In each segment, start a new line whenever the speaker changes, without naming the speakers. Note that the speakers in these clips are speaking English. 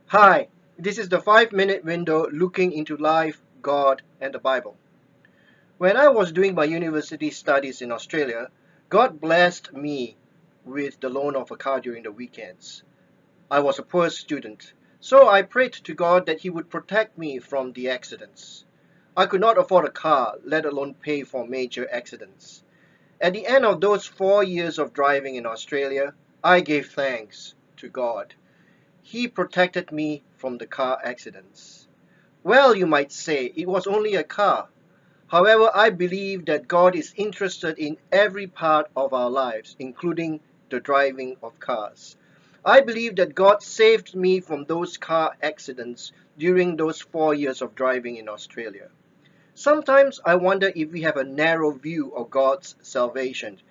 Hi, this is the 5 minute window looking into life, God, and the Bible. When I was doing my university studies in Australia, God blessed me with the loan of a car during the weekends. I was a poor student, so I prayed to God that He would protect me from the accidents. I could not afford a car, let alone pay for major accidents. At the end of those 4 years of driving in Australia, I gave thanks to God. He protected me from the car accidents. Well, you might say, it was only a car. However, I believe that God is interested in every part of our lives, including the driving of cars. I believe that God saved me from those car accidents during those 4 years of driving in Australia. Sometimes I wonder if we have a narrow view of God's salvation.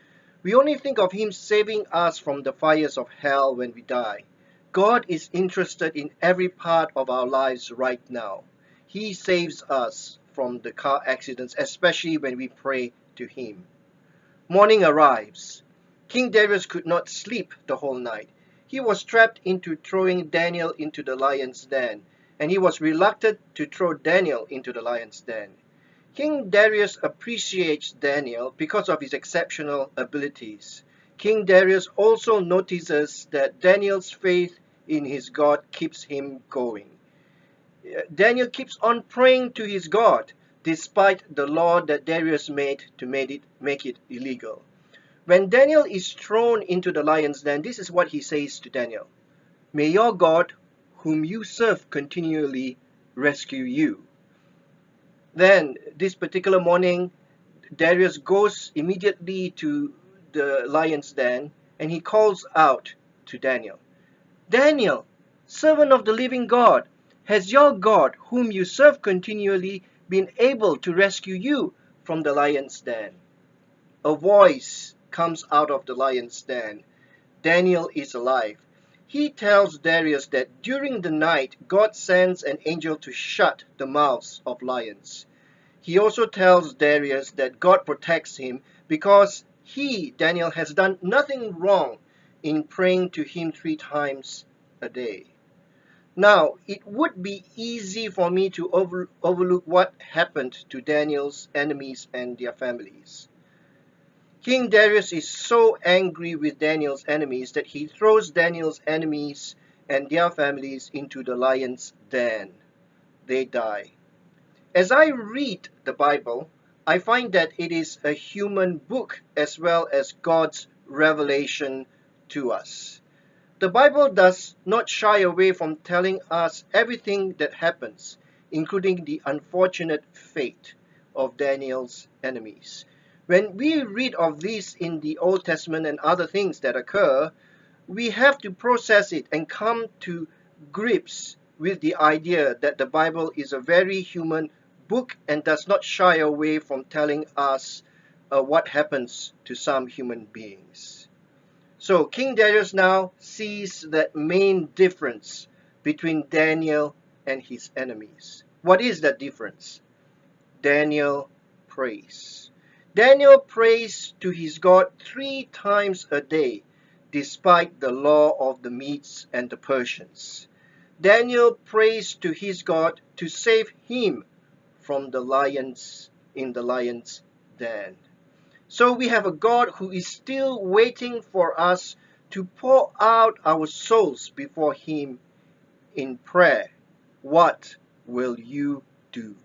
We only think of Him saving us from the fires of hell when we die. God is interested in every part of our lives right now. He saves us from the car accidents, especially when we pray to Him. Morning arrives. King Darius could not sleep the whole night. He was trapped into throwing Daniel into the lion's den, and he was reluctant to throw Daniel into the lion's den. King Darius appreciates Daniel because of his exceptional abilities. King Darius also notices that Daniel's faith in his God keeps him going. Daniel keeps on praying to his God despite the law that Darius made to make it illegal. When Daniel is thrown into the lion's den, this is what he says to Daniel. May your God, whom you serve continually, rescue you. Then, this particular morning, Darius goes immediately to the lion's den and he calls out to Daniel. Daniel, servant of the living God, has your God, whom you serve continually, been able to rescue you from the lion's den? A voice comes out of the lion's den. Daniel is alive. He tells Darius that during the night God sends an angel to shut the mouths of lions. He also tells Darius that God protects him because he, Daniel, has done nothing wrong in praying to him 3 times a day. Now, it would be easy for me to overlook what happened to Daniel's enemies and their families. King Darius is so angry with Daniel's enemies that he throws Daniel's enemies and their families into the lion's den. They die. As I read the Bible, I find that it is a human book as well as God's revelation to us. The Bible does not shy away from telling us everything that happens, including the unfortunate fate of Daniel's enemies. When we read of this in the Old Testament and other things that occur, we have to process it and come to grips with the idea that the Bible is a very human book and does not shy away from telling us what happens to some human beings. So King Darius now sees that main difference between Daniel and his enemies. What is that difference? Daniel prays. Daniel prays to his God 3 times a day, despite the law of the Medes and the Persians. Daniel prays to his God to save him from the lions in the lion's den. So we have a God who is still waiting for us to pour out our souls before Him in prayer. What will you do?